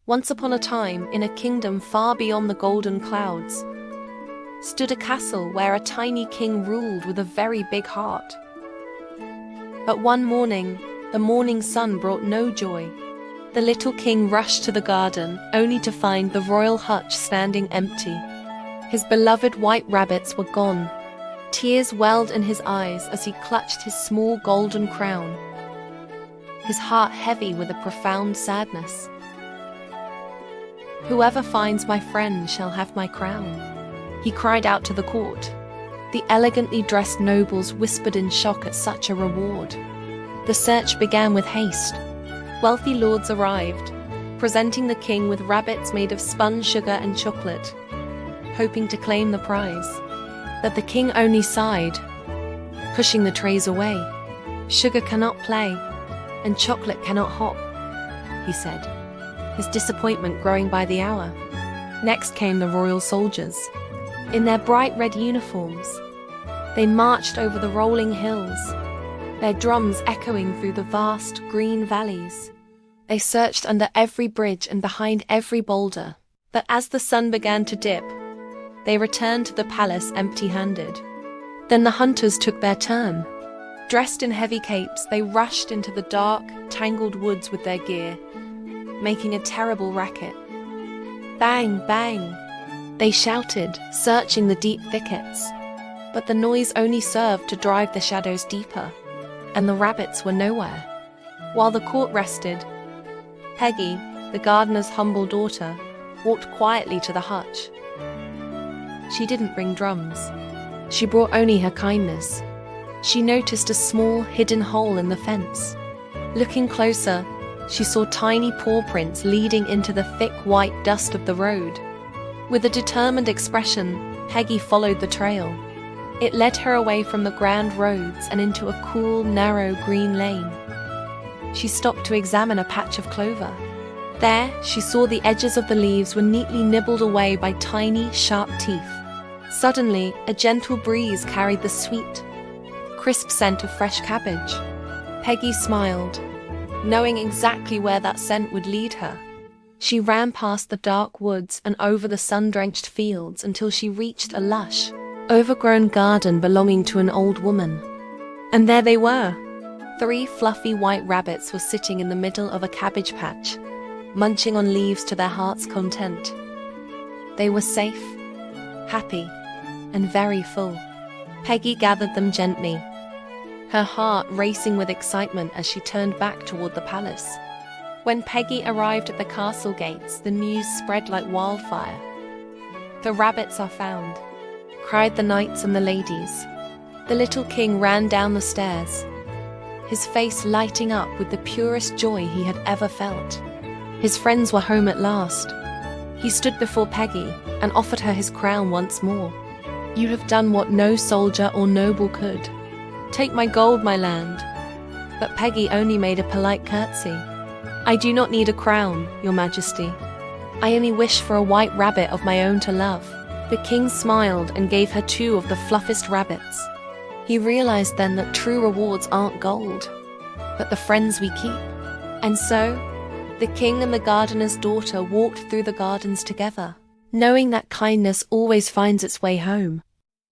Once upon a time, in a kingdom far beyond the golden clouds, stood a castle where a tiny king ruled with a very big heart. But one morning, the morning sun brought no joy. The little king rushed to the garden, only to find the royal hutch standing empty. His beloved white rabbits were gone. Tears welled in his eyes as he clutched his small golden crown, his heart heavy with a profound sadness. "Whoever finds my friend shall have my crown," he cried out to the court. The elegantly dressed nobles whispered in shock at such a reward. The search began with haste. Wealthy lords arrived, presenting the king with rabbits made of spun sugar and chocolate, hoping to claim the prize. But the king only sighed, pushing the trays away. "Sugar cannot play, and chocolate cannot hop," he said, his disappointment growing by the hour. Next came the royal soldiers. In their bright red uniforms, they marched over the rolling hills, their drums echoing through the vast green valleys. They searched under every bridge and behind every boulder, but as the sun began to dip, they returned to the palace empty-handed. Then the hunters took their turn. Dressed in heavy capes, they rushed into the dark, tangled woods with their gear, making a terrible racket. Bang, bang, they shouted, searching the deep thickets. But the noise only served to drive the shadows deeper, and the rabbits were nowhere. While the court rested, Peggy, the gardener's humble daughter, walked quietly to the hutch. She didn't bring drums. She brought only her kindness. She noticed a small, hidden hole in the fence. Looking closer, she saw tiny paw prints leading into the thick white dust of the road. With a determined expression, Peggy followed the trail. It led her away from the grand roads and into a cool, narrow green lane. She stopped to examine a patch of clover. There, she saw the edges of the leaves were neatly nibbled away by tiny, sharp teeth. Suddenly, a gentle breeze carried the sweet, crisp scent of fresh cabbage. Peggy smiled, knowing exactly where that scent would lead her. She ran past the dark woods and over the sun-drenched fields until she reached a lush, overgrown garden belonging to an old woman. And there they were. 3 fluffy white rabbits were sitting in the middle of a cabbage patch, munching on leaves to their heart's content. They were safe, happy, and very full. Peggy gathered them gently, her heart racing with excitement as she turned back toward the palace. When Peggy arrived at the castle gates, the news spread like wildfire. "The rabbits are found," cried the knights and the ladies. The little king ran down the stairs, his face lighting up with the purest joy he had ever felt. His friends were home at last. He stood before Peggy and offered her his crown once more. "You have done what no soldier or noble could. Take my gold, my land." But Peggy only made a polite curtsy. "I do not need a crown, your majesty. I only wish for a white rabbit of my own to love." The king smiled and gave her 2 of the fluffiest rabbits. He realized then that true rewards aren't gold, but the friends we keep. And so, the king and the gardener's daughter walked through the gardens together, knowing that kindness always finds its way home.